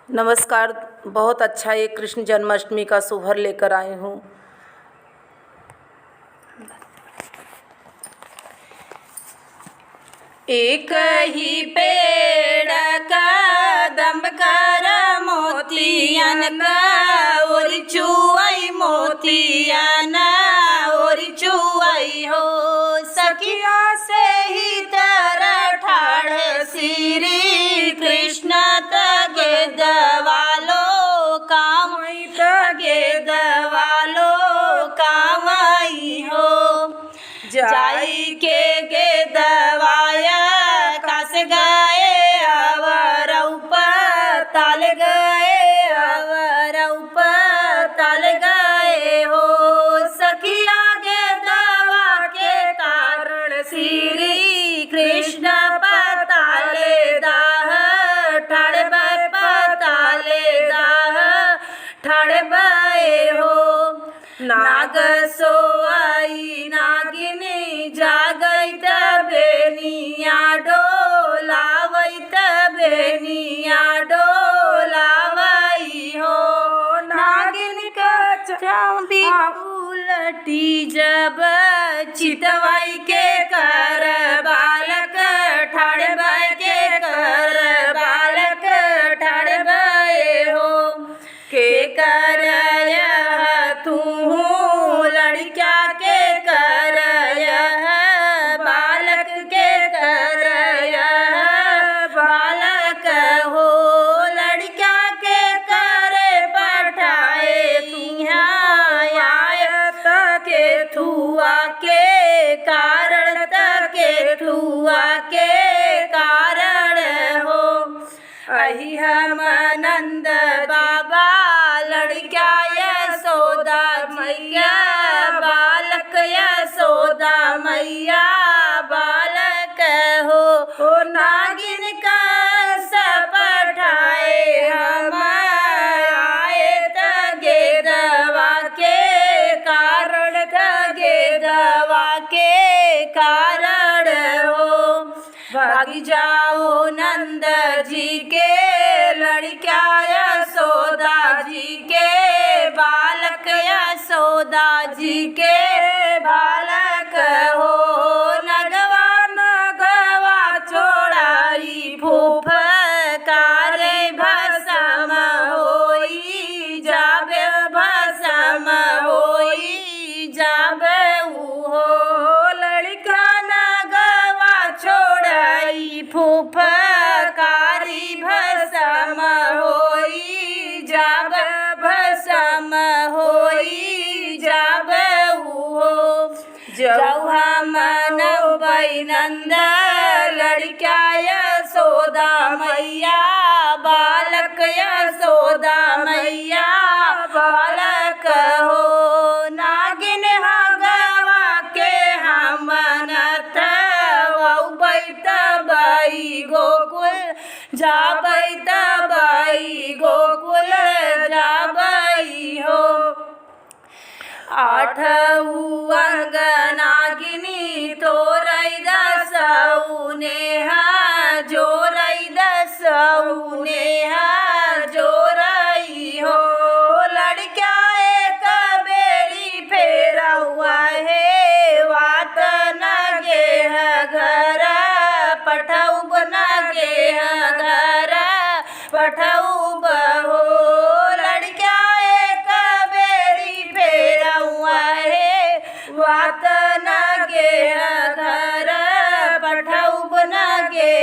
नमस्कार। बहुत अच्छा ये कृष्ण जन्माष्टमी का सोहर लेकर आई हूँ। एक ही पेड़ कदम कर मोतियन का ओरी चुआई मोतियन ओरी चुआई हो सखिया से ही तरह ठाड़ श्री कृष्ण तगे दवालो कामई तगे दवालो कामई हो जाई के गे दवाया कास गए अवर ताल गए अवर ताल गए हो सखिया गे दवा के कारण श्री कृष्ण पताले दाह ठाड़ पताले दाह ठाड़ बए हो नाग सोआई नागिनी जागई बेनिया डोलावई बेनिया डोलावई हो नागिन का चांदी उलटी जब चितवाई के कर बालक ठाड़ बय के कर बालक ठाड़ बय हो के कर तू लड़का के कर बालक के कर बालक हो लड़का के कर पठाए आयत के थुआ के कारण के थुआ के कारण हो अहि हम नंद बाबा लड़का यशोदा मैया बालक यशोदा मैया बालक हो नागिन का सपठाए हम आए तगे दवा के कारण तगे दवा के कारण हो भागी जाओ नंद जी के लड़का यशोदा जी के बालक यशोदा जी के बालक हो नगवा नगवा छोड़ाई फूफकारे भसम होई जाबे भसम होई जाबे हो लड़का नगवा छोड़ाई फूफकारी भसम होई जाब भसम होई जाब हो जाऊ हम नवै नंद लड़का यशोदा मैया बालक यशोदा मैया बालक हो नागिन हगवा के हम नथ बैत बई गोकुल जाबई तबई गोकुल जाबई हो आठऊ अंगनागिनी तोरई दसऊ नेहा जोरई दसऊ नेहा जोरई हो लड़का एक बेरी फेरवा है वात नगे घर पठऊ बनगे घर पठऊ बहो लड़का एक बेरी फेरवा है वात नगे घर पठऊ बनगे